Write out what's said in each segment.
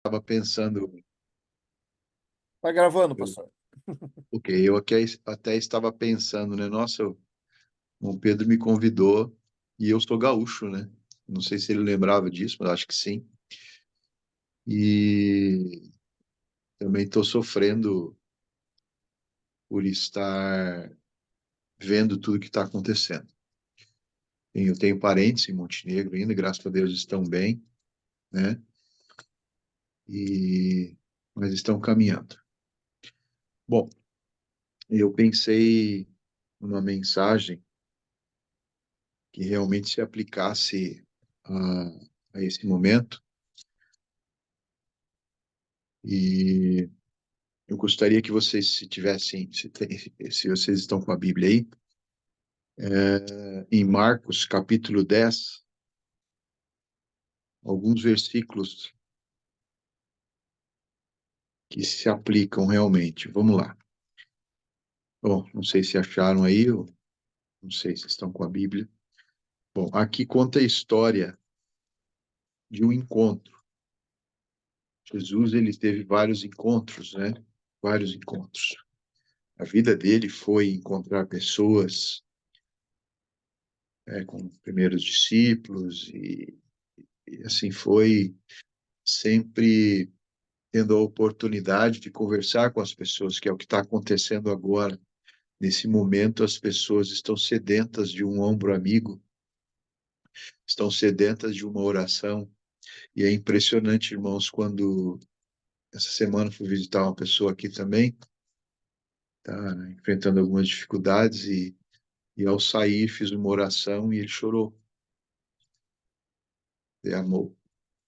estava pensando, Tá gravando, eu, pastor? até estava pensando, né? Nossa, o Pedro me convidou e eu sou gaúcho, né? Não sei se ele lembrava disso, mas acho que sim. E também estou sofrendo por estar vendo tudo que está acontecendo. Eu tenho parentes em Montenegro ainda, graças a Deus estão bem, né? E mas estão caminhando. Bom, eu pensei numa mensagem que realmente se aplicasse a, a esse momento. E eu gostaria que vocês, se tivessem, se vocês estão com a Bíblia aí, em Marcos, capítulo 10, alguns versículos que se aplicam realmente. Vamos lá. Bom, não sei se acharam aí, ou não sei se estão com a Bíblia. Bom, aqui conta a história de um encontro. Jesus, ele teve vários encontros, né? Vários encontros. A vida dele foi encontrar pessoas, com os primeiros discípulos e assim foi, sempre tendo a oportunidade de conversar com as pessoas, que é o que está acontecendo agora. Nesse momento, as pessoas estão sedentas de um ombro amigo, estão sedentas de uma oração. E é impressionante, irmãos, quando essa semana fui visitar uma pessoa aqui também, está enfrentando algumas dificuldades, e ao sair fiz uma oração e ele chorou, derramou,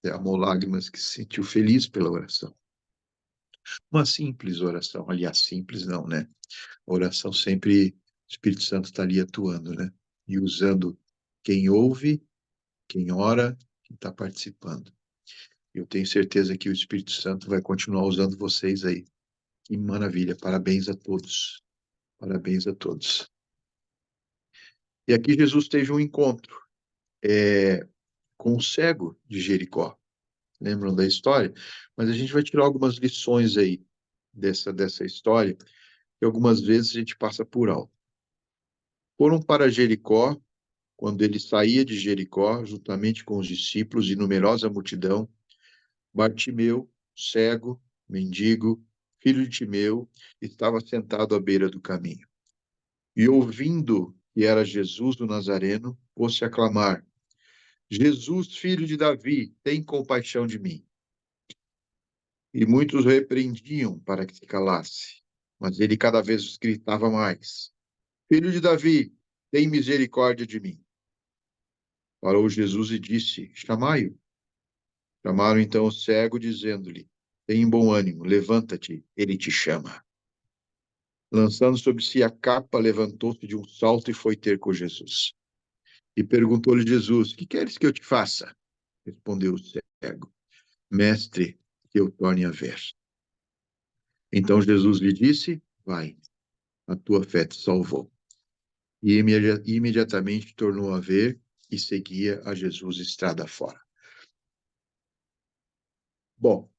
derramou lágrimas, que se sentiu feliz pela oração. Uma simples oração, aliás, simples não, né? A oração sempre, o Espírito Santo está ali atuando, né? E usando quem ouve, quem ora, quem está participando. Eu tenho certeza que o Espírito Santo vai continuar usando vocês aí. Que maravilha, parabéns a todos. Parabéns a todos. E aqui Jesus teve um encontro com o cego de Jericó. Lembram da história? Mas a gente vai tirar algumas lições aí dessa história, que algumas vezes a gente passa por alto. Foram para Jericó. Quando ele saía de Jericó, juntamente com os discípulos e numerosa multidão, Bartimeu, cego, mendigo, filho de Timeu, estava sentado à beira do caminho. E ouvindo que era Jesus o Nazareno, pôs-se a clamar: Jesus, filho de Davi, tem compaixão de mim. E muitos o repreendiam para que se calasse. Mas ele cada vez gritava mais: Filho de Davi, tem misericórdia de mim. Parou Jesus e disse: Chamai-o. Chamaram então o cego, dizendo-lhe: Tem bom ânimo, levanta-te, ele te chama. Lançando sobre si a capa, levantou-se de um salto e foi ter com Jesus. E perguntou-lhe Jesus: Que queres que eu te faça? Respondeu o cego: Mestre, que eu torne a ver. Então Jesus lhe disse: Vai, a tua fé te salvou. E imediatamente tornou a ver e seguia a Jesus estrada fora. Bom,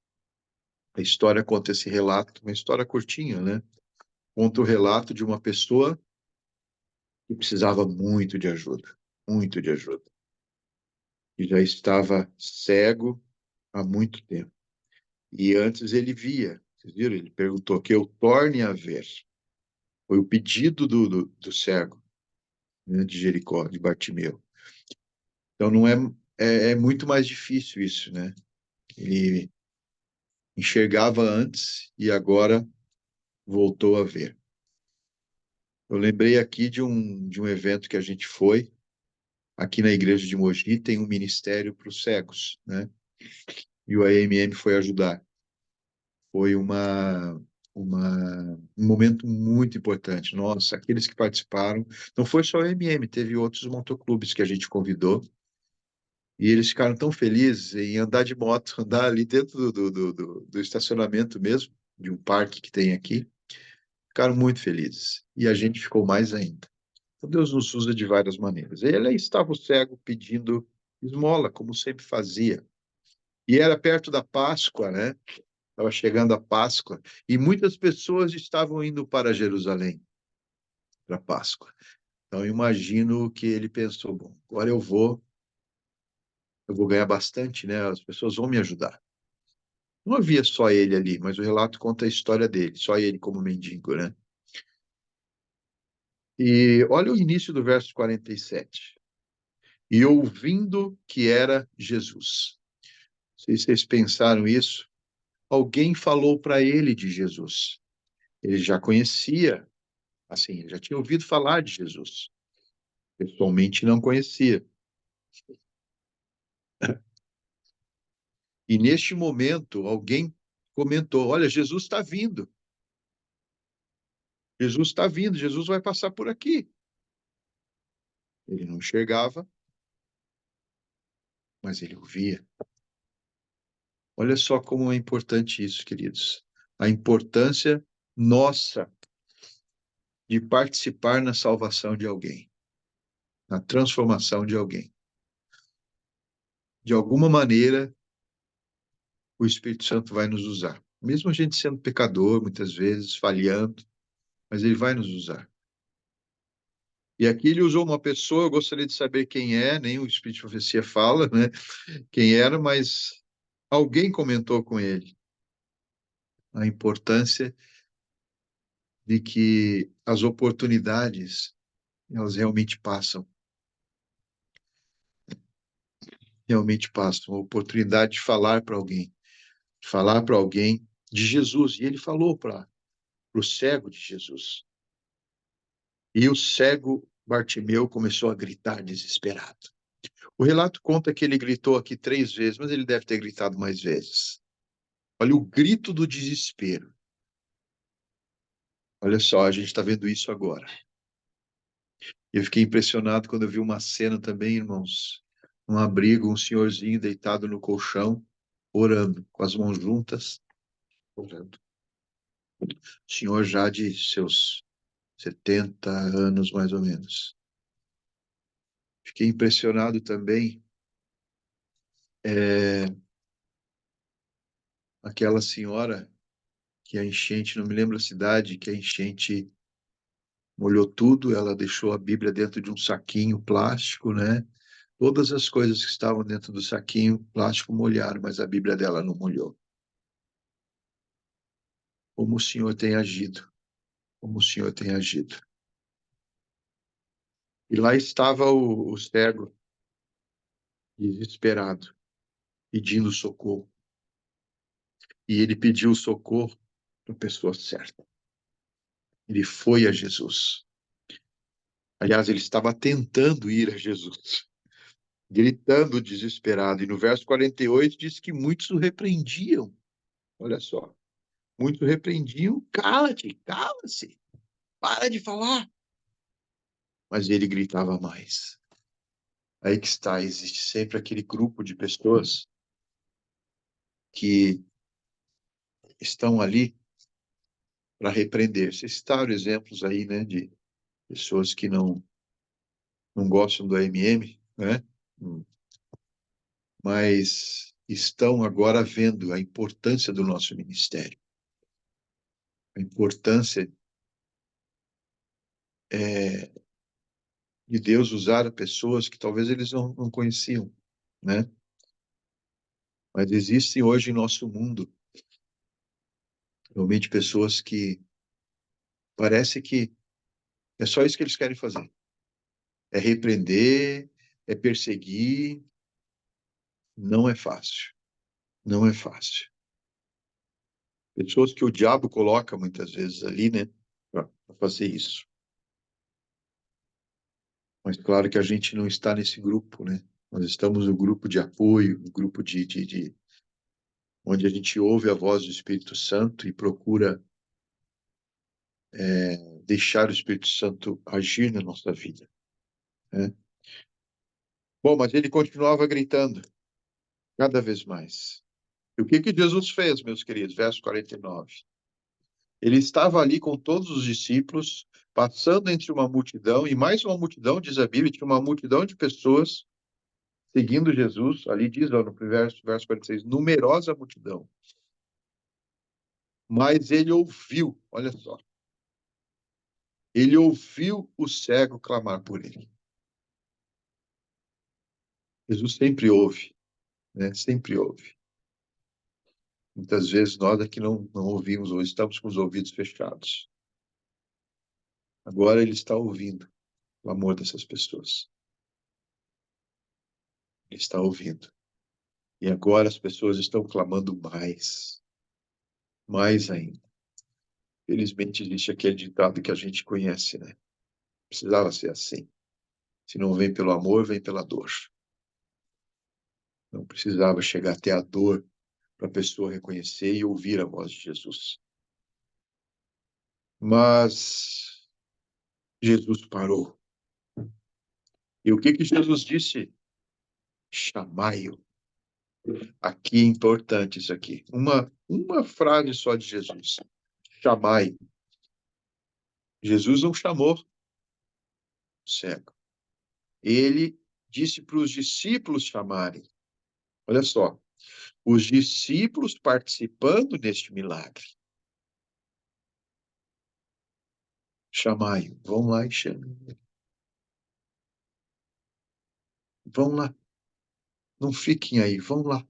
a história conta esse relato, uma história curtinha, né? Conta o relato de uma pessoa que precisava muito de ajuda, e já estava cego há muito tempo. E antes ele via, vocês viram? Ele perguntou que eu torne a ver. Foi o pedido do cego, né, de Jericó, de Bartimeu. Então não é muito mais difícil isso, né? Ele enxergava antes e agora voltou a ver. Eu lembrei aqui de um evento que a gente foi, aqui na igreja de Mogi, tem um ministério para os cegos, né? E o AMM foi ajudar. Foi um momento muito importante. Nossa, aqueles que participaram, não foi só o AMM, teve outros motoclubes que a gente convidou, e eles ficaram tão felizes em andar de moto, andar ali dentro do estacionamento mesmo, de um parque que tem aqui, ficaram muito felizes. E a gente ficou mais ainda. Então Deus nos usa de várias maneiras. Ele aí estava o cego pedindo esmola, como sempre fazia. E era perto da Páscoa, né? Estava chegando a Páscoa, e muitas pessoas estavam indo para Jerusalém para a Páscoa. Então, eu imagino que ele pensou, bom, agora eu vou ganhar bastante, né? As pessoas vão me ajudar. Não havia só ele ali, mas o relato conta a história dele, só ele como mendigo, né? E olha o início do verso 47. E ouvindo que era Jesus. Não sei se vocês pensaram isso. Alguém falou para ele de Jesus. Ele já conhecia, assim, ele já tinha ouvido falar de Jesus. Pessoalmente não conhecia. E neste momento, alguém comentou: Olha, Jesus está vindo. Jesus está vindo, Jesus vai passar por aqui. Ele não enxergava, mas ele ouvia. Olha só como é importante isso, queridos. A importância nossa de participar na salvação de alguém, na transformação de alguém. De alguma maneira, o Espírito Santo vai nos usar. Mesmo a gente sendo pecador, muitas vezes, falhando, mas ele vai nos usar. E aqui ele usou uma pessoa, eu gostaria de saber quem é, nem o Espírito de Profecia fala, né? Quem era, mas alguém comentou com ele a importância de que as oportunidades, elas realmente passam. A oportunidade de falar para alguém de Jesus. E ele falou para o cego de Jesus. E o cego Bartimeu começou a gritar desesperado. O relato conta que ele gritou aqui 3 vezes, mas ele deve ter gritado mais vezes. Olha o grito do desespero. Olha só, a gente está vendo isso agora. Eu fiquei impressionado quando eu vi uma cena também, irmãos. Um abrigo, um senhorzinho deitado no colchão, orando, com as mãos juntas, orando. Senhor já de seus 70 anos, mais ou menos. Fiquei impressionado também, aquela senhora que a enchente, não me lembro a cidade, que a enchente molhou tudo, ela deixou a Bíblia dentro de um saquinho plástico, né? Todas as coisas que estavam dentro do saquinho plástico molharam, mas a Bíblia dela não molhou. Como o Senhor tem agido, como o Senhor tem agido. E lá estava o cego, desesperado, pedindo socorro. E ele pediu socorro para a pessoa certa. Ele foi a Jesus. Aliás, ele estava tentando ir a Jesus, gritando desesperado. E no verso 48 diz que muitos o repreendiam. Olha só. Muitos o repreendiam. Cala-te, cala-se, para de falar. Mas ele gritava mais. Aí que está, existe sempre aquele grupo de pessoas que estão ali para repreender. Vocês citaram exemplos aí, né, de pessoas que não gostam do AMM, né? Mas estão agora vendo a importância do nosso ministério, a importância é, de Deus usar pessoas que talvez eles não conheciam, né? Mas existem hoje em nosso mundo realmente pessoas que parece que é só isso que eles querem fazer. É repreender, é perseguir. Não é fácil. Não é fácil. Pessoas que o diabo coloca muitas vezes ali, né, para fazer isso. Mas claro que a gente não está nesse grupo, né? Nós estamos no grupo de apoio, no grupo onde a gente ouve a voz do Espírito Santo e procura deixar o Espírito Santo agir na nossa vida, né? Bom, mas ele continuava gritando cada vez mais. E o que que Jesus fez, meus queridos? Verso 49. Ele estava ali com todos os discípulos, passando entre uma multidão, e mais uma multidão, diz a Bíblia, tinha uma multidão de pessoas, seguindo Jesus, ali diz, ó, no verso 46, numerosa multidão. Mas ele ouviu, olha só, ele ouviu o cego clamar por ele. Jesus sempre ouve, né? Sempre ouve. Muitas vezes nós aqui não ouvimos, ou estamos com os ouvidos fechados. Agora ele está ouvindo o amor dessas pessoas. Ele está ouvindo. E agora as pessoas estão clamando mais ainda. Felizmente existe aquele ditado que a gente conhece, né? Precisava ser assim. Se não vem pelo amor, vem pela dor. Não precisava chegar até a dor para a pessoa reconhecer e ouvir a voz de Jesus. Mas Jesus parou. E o que Jesus disse? Chamai-o. Aqui é importante isso aqui. Uma frase só de Jesus. Chamai. Jesus não chamou o cego. Ele disse para os discípulos chamarem. Olha só, os discípulos participando deste milagre. Chamai-o. Vão lá e chamem. Vão lá. Não fiquem aí, vão lá.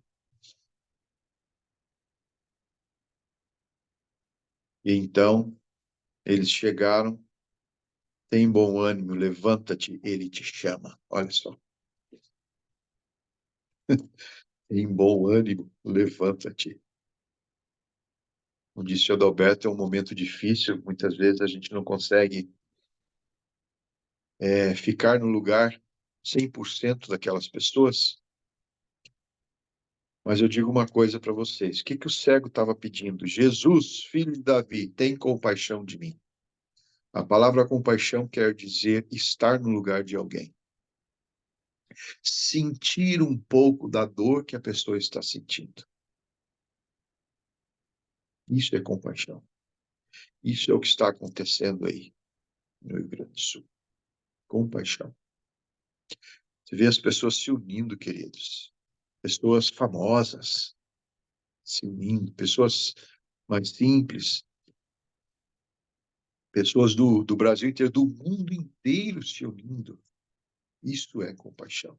E então eles chegaram. Tem bom ânimo, levanta-te, ele te chama. Olha só. Em bom ânimo, levanta-te. Como disse o Adalberto, é um momento difícil. Muitas vezes a gente não consegue ficar no lugar 100% daquelas pessoas. Mas eu digo uma coisa para vocês. O que o cego estava pedindo? Jesus, filho de Davi, tem compaixão de mim. A palavra compaixão quer dizer estar no lugar de alguém. Sentir um pouco da dor que a pessoa está sentindo. Isso é compaixão. Isso é o que está acontecendo aí no Rio Grande do Sul. Compaixão. Você vê as pessoas se unindo, queridos. Pessoas famosas se unindo, pessoas mais simples, pessoas do Brasil inteiro, do mundo inteiro se unindo. Isso é compaixão.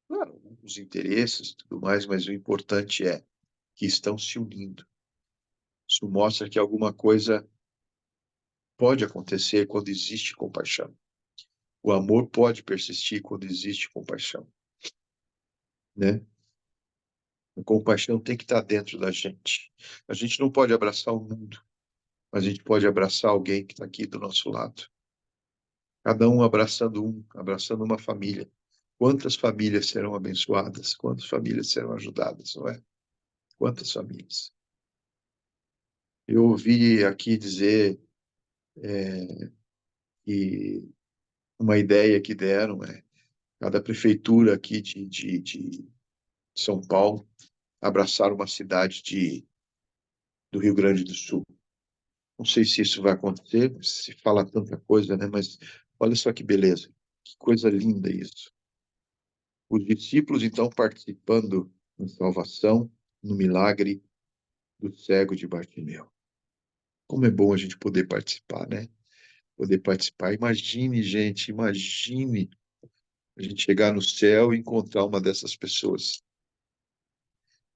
Claro, os interesses e tudo mais, mas o importante é que estão se unindo. Isso mostra que alguma coisa pode acontecer quando existe compaixão. O amor pode persistir quando existe compaixão, né? A compaixão tem que estar dentro da gente. A gente não pode abraçar o mundo, mas a gente pode abraçar alguém que está aqui do nosso lado. Cada um, abraçando uma família. Quantas famílias serão abençoadas? Quantas famílias serão ajudadas, não é? Quantas famílias? Eu ouvi aqui dizer que uma ideia que deram é cada prefeitura aqui de São Paulo abraçar uma cidade do Rio Grande do Sul. Não sei se isso vai acontecer, se fala tanta coisa, né? Mas olha só que beleza, que coisa linda isso. Os discípulos, então, participando na salvação, no milagre do cego de Bartimeu. Como é bom a gente poder participar, né? Poder participar. Imagine, gente, imagine a gente chegar no céu e encontrar uma dessas pessoas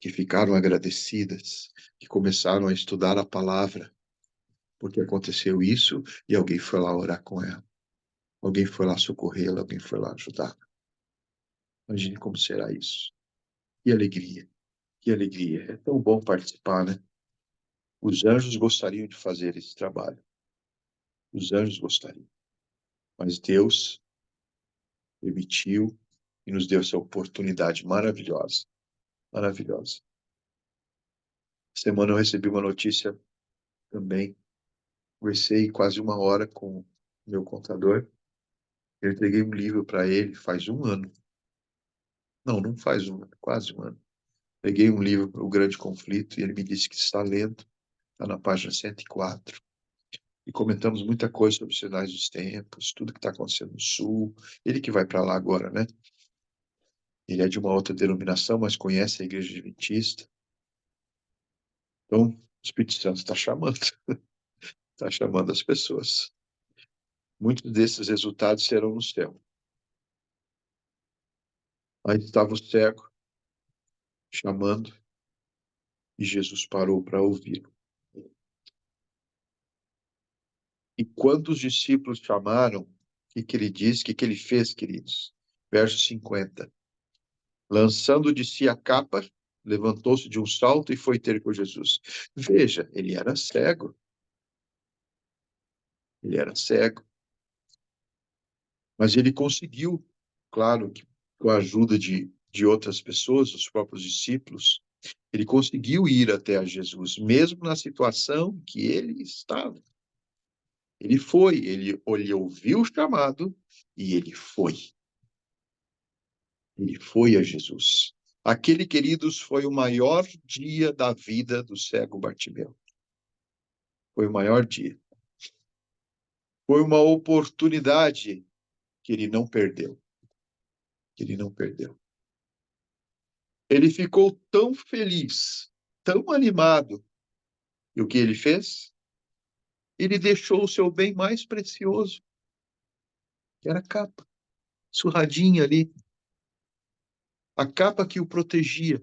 que ficaram agradecidas, que começaram a estudar a palavra, porque aconteceu isso e alguém foi lá orar com ela. Alguém foi lá socorrê-la, alguém foi lá ajudar. Imagine como será isso. Que alegria, que alegria. É tão bom participar, né? Os anjos gostariam de fazer esse trabalho. Os anjos gostariam. Mas Deus permitiu e nos deu essa oportunidade maravilhosa. Maravilhosa. Semana eu recebi uma notícia também. Conversei quase uma hora com o meu contador. Eu entreguei um livro para ele faz um ano. Não, não faz um ano, quase um ano. Peguei um livro, O Grande Conflito, e ele me disse que está lendo. Está na página 104. E comentamos muita coisa sobre os sinais dos tempos, tudo que está acontecendo no Sul. Ele que vai para lá agora, né? Ele é de uma outra denominação, mas conhece a igreja adventista. Então, o Espírito Santo está chamando, está chamando as pessoas. Muitos desses resultados serão no céu. Aí estava o cego chamando e Jesus parou para ouvi-lo. E quando os discípulos chamaram, o que ele disse? O que ele fez, queridos? Verso 50. Lançando de si a capa, levantou-se de um salto e foi ter com Jesus. Veja, ele era cego. Ele era cego. Mas ele conseguiu, claro, que com a ajuda de outras pessoas, os próprios discípulos, ele conseguiu ir até a Jesus, mesmo na situação que ele estava. Ele foi, ele ouviu o chamado e ele foi. Ele foi a Jesus. Aquele, queridos, foi o maior dia da vida do cego Bartimeu. Foi o maior dia. Foi uma oportunidade que ele não perdeu. Que ele não perdeu. Ele ficou tão feliz, tão animado. E o que ele fez? Ele deixou o seu bem mais precioso, que era a capa, surradinha ali. A capa que o protegia,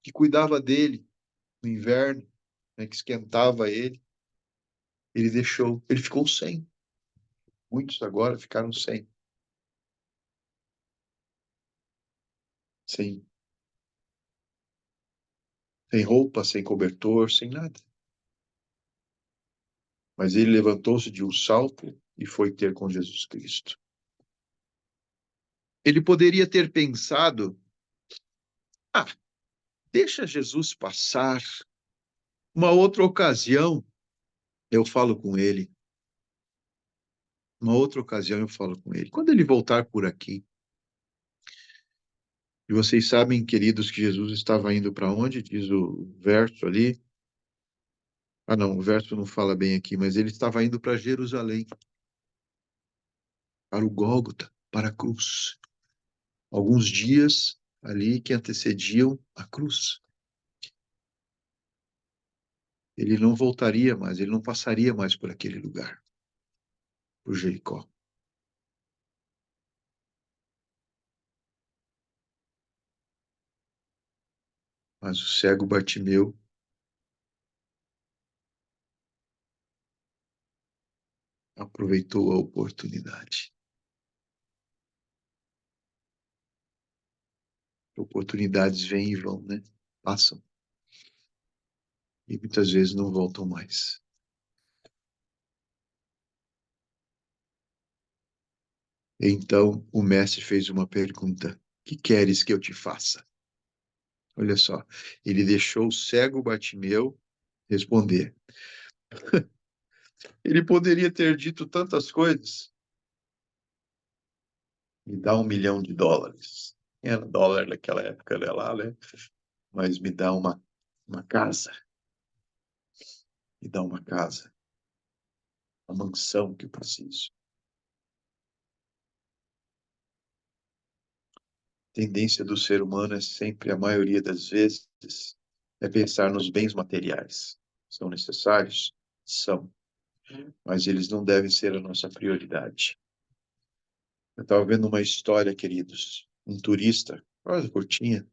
que cuidava dele no inverno, né, que esquentava ele. Ele deixou, ele ficou sem. Muitos agora ficaram sem. Sem, sem roupa, sem cobertor, sem nada. Mas ele levantou-se de um salto e foi ter com Jesus Cristo. Ele poderia ter pensado: ah, deixa Jesus passar. Uma outra ocasião eu falo com ele. Uma outra ocasião eu falo com ele. Quando ele voltar por aqui. E vocês sabem, queridos, que Jesus estava indo para onde? Diz o verso ali. Ah, não, o verso não fala bem aqui, mas ele estava indo para Jerusalém, para o Gólgota, para a cruz. Alguns dias ali que antecediam a cruz. Ele não voltaria mais, ele não passaria mais por aquele lugar, por Jericó. Mas o cego Bartimeu aproveitou a oportunidade. Oportunidades vêm e vão, né? Passam. E muitas vezes não voltam mais. Então o mestre fez uma pergunta: que queres que eu te faça? Olha só, ele deixou o cego Bartimeu responder. Ele poderia ter dito tantas coisas. Me dá $1 milhão. Era dólar naquela época, né, lá, né? Mas me dá uma casa. Me dá uma casa. Uma mansão que eu preciso. A tendência do ser humano é sempre, a maioria das vezes, é pensar nos bens materiais. São necessários? São. Mas eles não devem ser a nossa prioridade. Eu estava vendo uma história, queridos. Um turista, quase curtinha,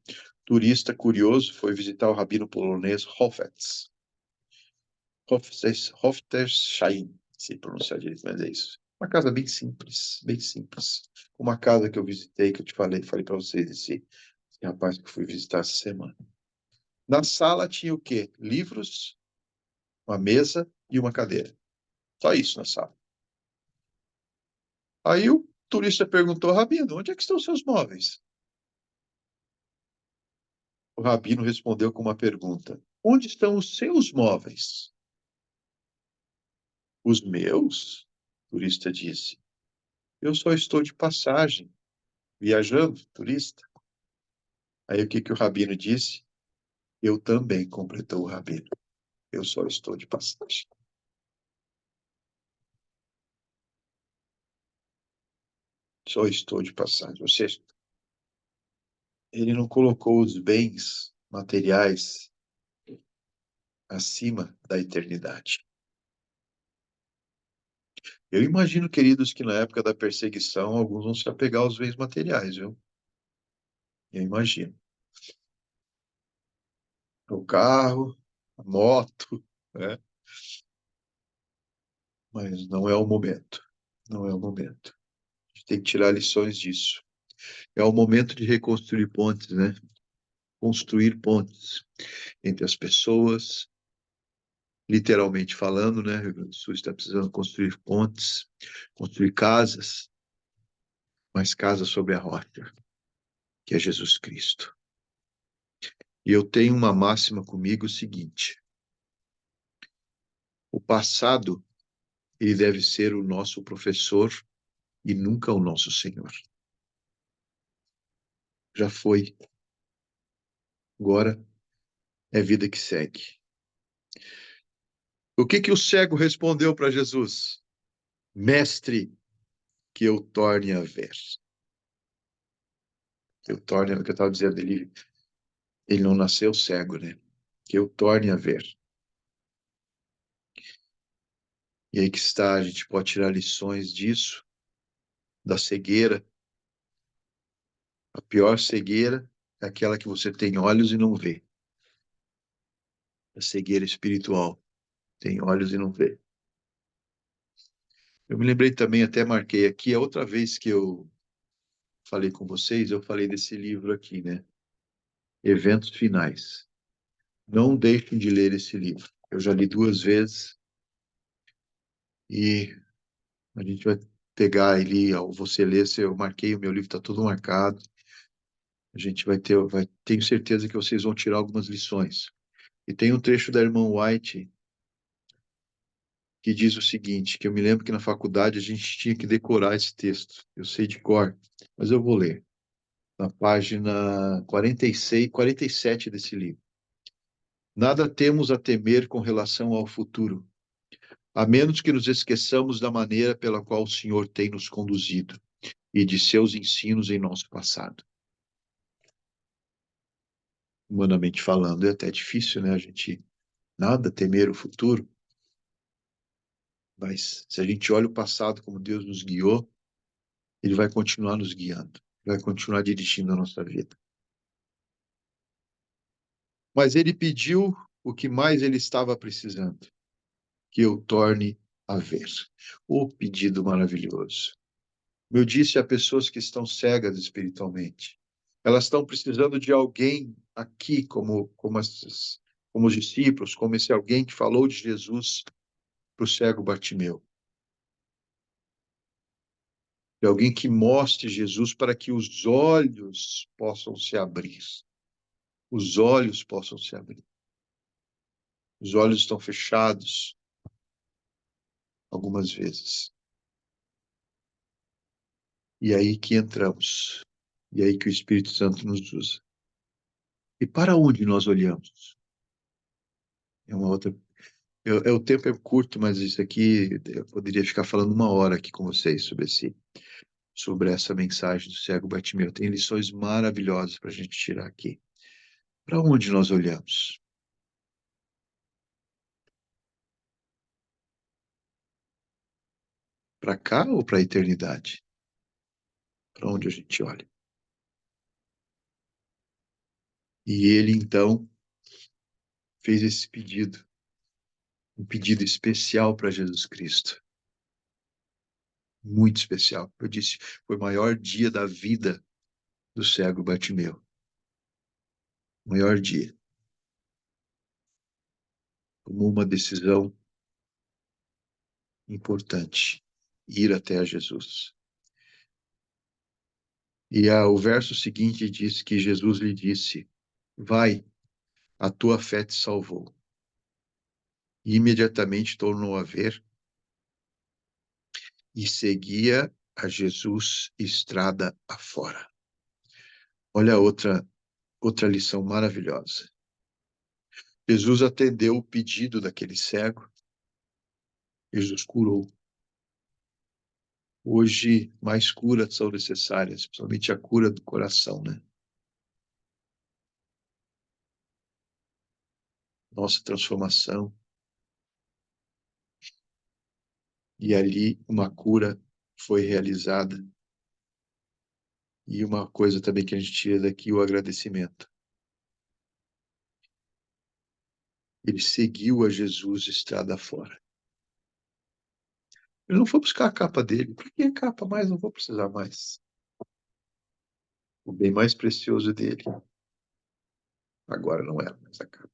turista curioso, foi visitar o rabino polonês Hofetz. Hoftersheim, se pronunciar direito, mas é isso. Uma casa bem simples, bem simples. Uma casa que eu visitei, que eu te falei para vocês, esse rapaz que eu fui visitar essa semana. Na sala tinha o quê? Livros, uma mesa e uma cadeira. Só isso na sala. Aí o turista perguntou, Rabino, onde é que estão os seus móveis? O Rabino respondeu com uma pergunta: onde estão os seus móveis? Os meus? O turista disse. Eu só estou de passagem, viajando, turista. Aí o que que o Rabino disse? Eu também, completou o Rabino. Eu só estou de passagem. Só estou de passagem. Ou seja, Ele não colocou os bens materiais acima da eternidade. Eu imagino, queridos, que na época da perseguição, alguns vão se apegar aos bens materiais, viu? Eu imagino. O carro, a moto, né? Mas não é o momento. Não é o momento. A gente tem que tirar lições disso. É o momento de reconstruir pontes, né? Construir pontes entre as pessoas, literalmente falando, né? O Rio Grande do Sul está precisando construir pontes, construir casas, mas casas sobre a rocha, que é Jesus Cristo. E eu tenho uma máxima comigo o seguinte: o passado, ele deve ser o nosso professor e nunca o nosso Senhor. Já foi, agora é vida que segue. O que que o cego respondeu para Jesus? Mestre, que eu torne a ver. Que eu torne, o que eu estava dizendo, ele não nasceu cego, né? Que eu torne a ver. E aí que está, a gente pode tirar lições disso, da cegueira. A pior cegueira é aquela que você tem olhos e não vê. A cegueira espiritual. Tem olhos e não vê. Eu me lembrei também, até marquei aqui, a outra vez que eu falei com vocês, eu falei desse livro aqui, né? Eventos Finais. Não deixem de ler esse livro. Eu já li duas vezes e a gente vai pegar ele, ao você ler, se eu marquei o meu livro, está tudo marcado. A gente tenho certeza que vocês vão tirar algumas lições. E tem um trecho da irmã White que diz o seguinte, que eu me lembro que na faculdade a gente tinha que decorar esse texto. Eu sei de cor, mas eu vou ler. Na página 46, 47 desse livro. Nada temos a temer com relação ao futuro, a menos que nos esqueçamos da maneira pela qual o Senhor tem nos conduzido e de seus ensinos em nosso passado. Humanamente falando, é até difícil, né? A gente nada temer o futuro, mas se a gente olha o passado como Deus nos guiou, Ele vai continuar nos guiando, vai continuar dirigindo a nossa vida. Mas Ele pediu o que mais Ele estava precisando, que eu torne a ver. O pedido maravilhoso. Eu disse a pessoas que estão cegas espiritualmente. Elas estão precisando de alguém aqui, como os discípulos, como esse alguém que falou de Jesus para o cego Bartimeu. De alguém que mostre Jesus para que os olhos possam se abrir. Os olhos possam se abrir. Os olhos estão fechados algumas vezes. E aí que entramos. E aí que o Espírito Santo nos usa. E para onde nós olhamos? É uma outra. O tempo é curto, mas isso aqui eu poderia ficar falando uma hora aqui com vocês sobre essa mensagem do cego Bartimeu. Tem lições maravilhosas para a gente tirar aqui. Para onde nós olhamos? Para cá ou para a eternidade? Para onde a gente olha? E ele então fez esse pedido, um pedido especial para Jesus Cristo, muito especial. Eu disse, foi o maior dia da vida do cego Bartimeu, o maior dia. Tomou uma decisão importante, ir até a Jesus. E o verso seguinte diz que Jesus lhe disse: Vai, a tua fé te salvou. E imediatamente tornou a ver e seguia a Jesus estrada afora. Olha outra lição maravilhosa. Jesus atendeu o pedido daquele cego. Jesus curou. Hoje, mais curas são necessárias, principalmente a cura do coração, né? nossa transformação. E ali uma cura foi realizada. E uma coisa também que a gente tira daqui, o agradecimento. Ele seguiu a Jesus estrada fora. Ele não foi buscar a capa dele. Por que a capa mais? Não vou precisar mais. O bem mais precioso dele agora não era mais a capa.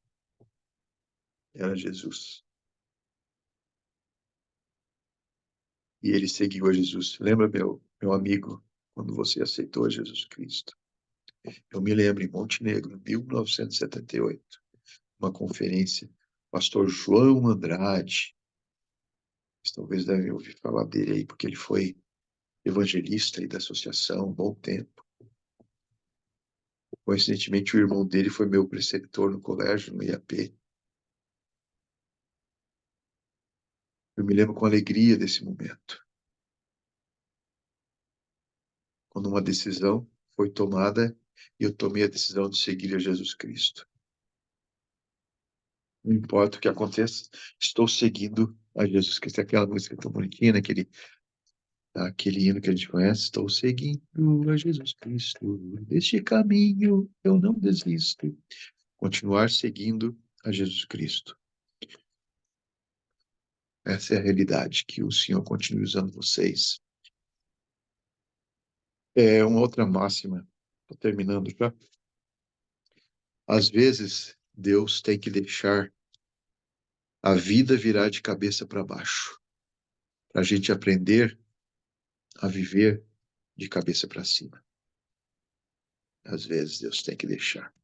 Era Jesus. E ele seguiu a Jesus. Lembra, meu amigo, quando você aceitou a Jesus Cristo? Eu me lembro, em Montenegro, em 1978, uma conferência, pastor João Andrade, vocês talvez devem ouvir falar dele aí, porque ele foi evangelista aí da associação um bom tempo. Coincidentemente, o irmão dele foi meu preceptor no colégio, no IAP. Eu me lembro com alegria desse momento, quando uma decisão foi tomada e eu tomei a decisão de seguir a Jesus Cristo. Não importa o que aconteça, estou seguindo a Jesus Cristo. Aquela música tão bonitinha, né? Aquele hino que a gente conhece. Estou seguindo a Jesus Cristo. Deste caminho eu não desisto. Continuar seguindo a Jesus Cristo. Essa é a realidade, que o Senhor continue usando vocês. É uma outra máxima. Estou terminando já. Às vezes, Deus tem que deixar a vida virar de cabeça para baixo, para a gente aprender a viver de cabeça para cima. Às vezes, Deus tem que deixar.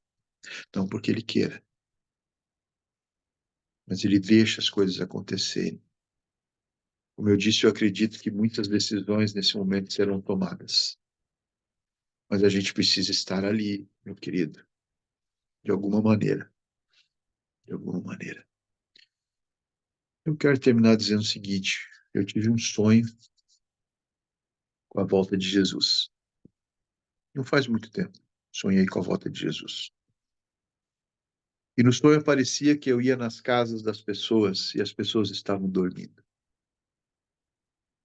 Não porque Ele queira, mas Ele deixa as coisas acontecerem. Como eu disse, eu acredito que muitas decisões nesse momento serão tomadas. Mas a gente precisa estar ali, meu querido, de alguma maneira. De alguma maneira. Eu quero terminar dizendo o seguinte: eu tive um sonho com a volta de Jesus. Não faz muito tempo. Sonhei com a volta de Jesus. E no sonho parecia que eu ia nas casas das pessoas e as pessoas estavam dormindo.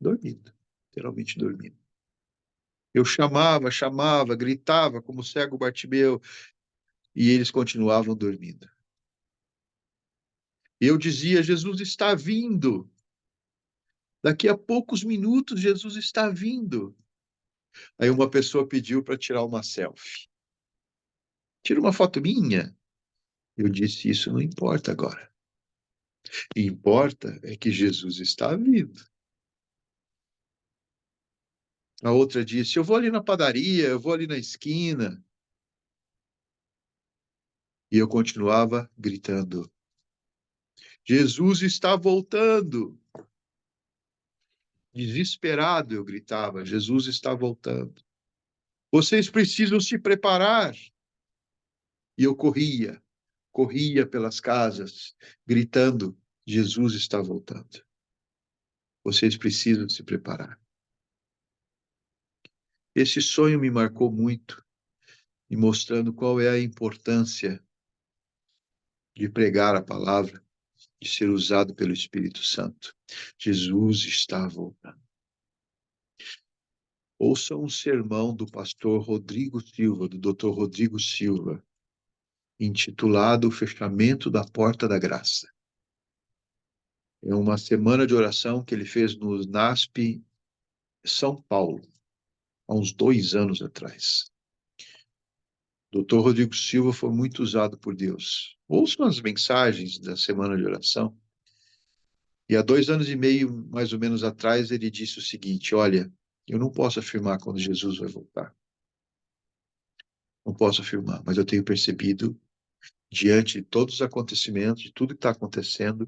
Dormindo. Literalmente dormindo. Eu chamava, gritava como o cego Bartimeu e eles continuavam dormindo. E eu dizia: Jesus está vindo. Daqui a poucos minutos, Jesus está vindo. Aí uma pessoa pediu para tirar uma selfie. Tira uma foto minha. Eu disse: isso não importa agora. O que importa é que Jesus está vindo. A outra disse: eu vou ali na padaria, eu vou ali na esquina. E eu continuava gritando: Jesus está voltando. Desesperado eu gritava: Jesus está voltando. Vocês precisam se preparar. E eu corria pelas casas, gritando: Jesus está voltando. Vocês precisam se preparar. Esse sonho me marcou muito, me mostrando qual é a importância de pregar a palavra, de ser usado pelo Espírito Santo. Jesus está voltando. Ouça um sermão do pastor Rodrigo Silva, do Dr. Rodrigo Silva, intitulado O Fechamento da Porta da Graça. É uma semana de oração que ele fez no NASP São Paulo, há uns 2 anos atrás. Dr. Rodrigo Silva foi muito usado por Deus. Ouçam as mensagens da semana de oração. E há 2 anos e meio, mais ou menos atrás, ele disse o seguinte: olha, eu não posso afirmar quando Jesus vai voltar. Não posso afirmar, mas eu tenho percebido, diante de todos os acontecimentos, de tudo que está acontecendo,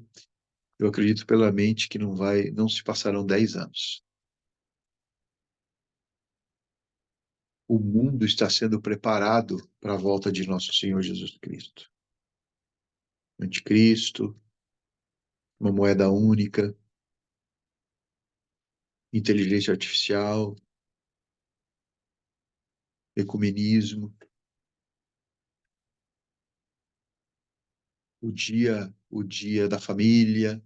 eu acredito plenamente que não se passarão 10 anos. O mundo está sendo preparado para a volta de nosso Senhor Jesus Cristo. Anticristo, uma moeda única, inteligência artificial, ecumenismo. o dia da família.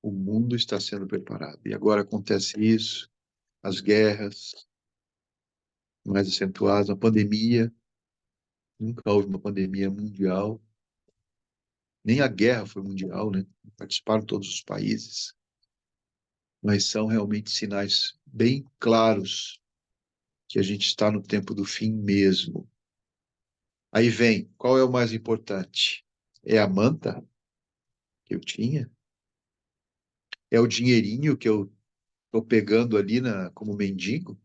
O mundo está sendo preparado. E agora acontece isso, as guerras mais acentuadas, a pandemia. Nunca houve uma pandemia mundial. Nem a guerra foi mundial, né? Participaram todos os países. Mas são realmente sinais bem claros que a gente está no tempo do fim mesmo. Aí vem, qual é o mais importante? É a manta que eu tinha? É o dinheirinho que eu estou pegando ali como mendigo?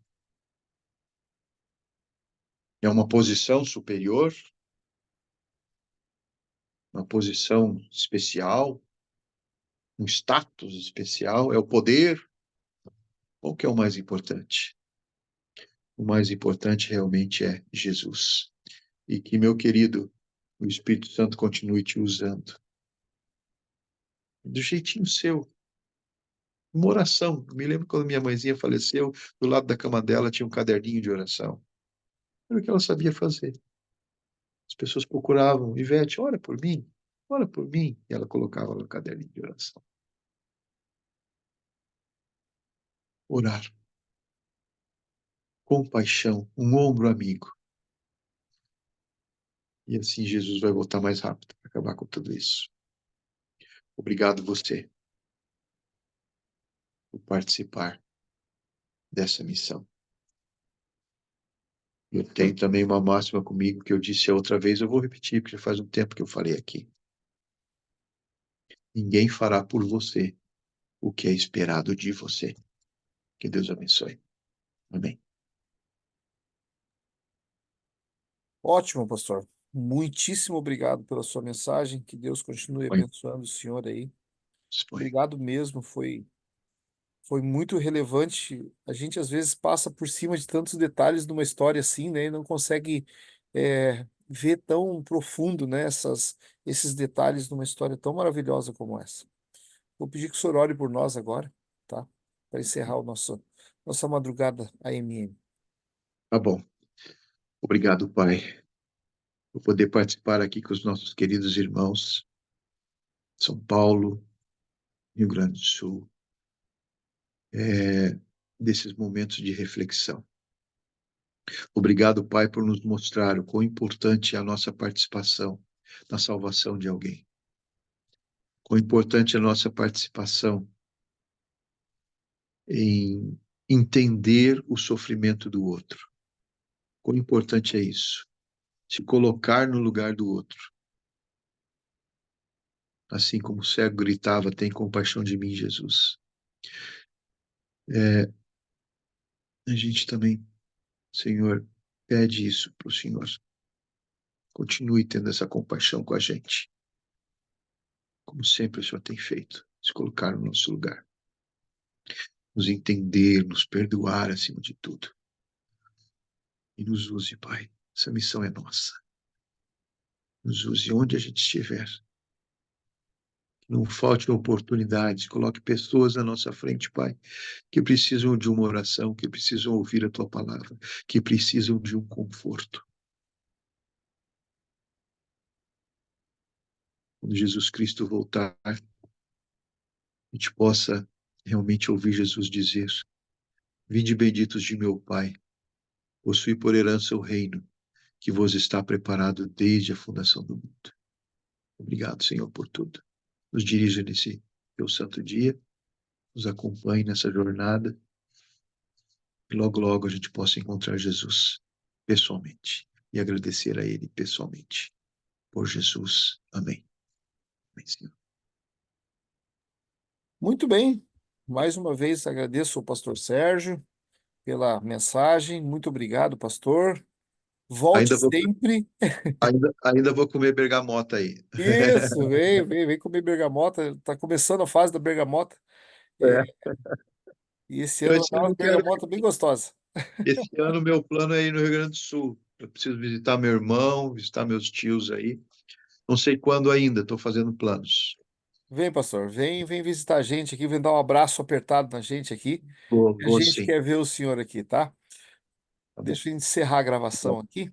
É uma posição superior? Uma posição especial? Um status especial? É o poder? Qual que é o mais importante? O mais importante realmente é Jesus. E que, meu querido, o Espírito Santo continue te usando do jeitinho seu. Uma oração. Eu me lembro quando minha mãezinha faleceu, do lado da cama dela tinha um caderninho de oração. Era o que ela sabia fazer. As pessoas procuravam, Ivete, ora por mim. E ela colocava lá o caderninho de oração. Orar. Compaixão, um ombro amigo. E assim Jesus vai voltar mais rápido para acabar com tudo isso. Obrigado você por participar dessa missão. Eu tenho também uma máxima comigo que eu disse a outra vez, eu vou repetir, porque já faz um tempo que eu falei aqui. Ninguém fará por você o que é esperado de você. Que Deus abençoe. Amém. Ótimo, pastor. Muitíssimo obrigado pela sua mensagem. Que Deus continue Põe, abençoando o senhor aí. dispõe. Obrigado mesmo. Foi muito relevante. A gente às vezes passa por cima de tantos detalhes de uma história assim, né? E não consegue ver tão profundo, né? Esses detalhes numa história tão maravilhosa como essa. Vou pedir que o senhor ore por nós agora, tá? Para encerrar nossa madrugada AMM. Tá bom. Obrigado, Pai, por poder participar aqui com os nossos queridos irmãos, São Paulo, Rio Grande do Sul, desses momentos de reflexão. Obrigado, Pai, por nos mostrar o quão importante é a nossa participação na salvação de alguém. Quão importante é a nossa participação em entender o sofrimento do outro. Quão importante é isso? Se colocar no lugar do outro. Assim como o cego gritava, tem compaixão de mim, Jesus. A gente também, Senhor, pede isso para o Senhor. Continue tendo essa compaixão com a gente, como sempre o Senhor tem feito, se colocar no nosso lugar, nos entender, nos perdoar acima de tudo. E nos use, Pai. Essa missão é nossa. Nos use onde a gente estiver. Não falte oportunidades, coloque pessoas na nossa frente, Pai, que precisam de uma oração, que precisam ouvir a Tua palavra, que precisam de um conforto. Quando Jesus Cristo voltar, a gente possa realmente ouvir Jesus dizer: Vinde benditos de meu Pai, possui por herança o reino que vos está preparado desde a fundação do mundo. Obrigado, Senhor, por tudo. Nos dirija nesse teu santo dia, nos acompanhe nessa jornada e logo, logo a gente possa encontrar Jesus pessoalmente e agradecer a Ele pessoalmente. Por Jesus. Amém. Amém, Senhor. Muito bem. Mais uma vez agradeço ao pastor Sérgio pela mensagem. Muito obrigado, pastor. Volte Ainda vou, sempre. ainda vou comer bergamota aí. Isso, vem comer bergamota. Tá começando a fase da bergamota. É, É. e esse Então, ano vai dar umas bergamotas bem gostosas. esse ano meu plano é ir no Rio Grande do Sul. Eu preciso visitar meu irmão, visitar meus tios aí. Não sei quando ainda, estou fazendo planos. Vem, pastor, vem visitar a gente aqui, vem dar um abraço apertado na gente aqui. Vou, A vou gente sim. quer ver o senhor aqui, tá? Tá bom. Deixa eu encerrar a gravação Bom, aqui.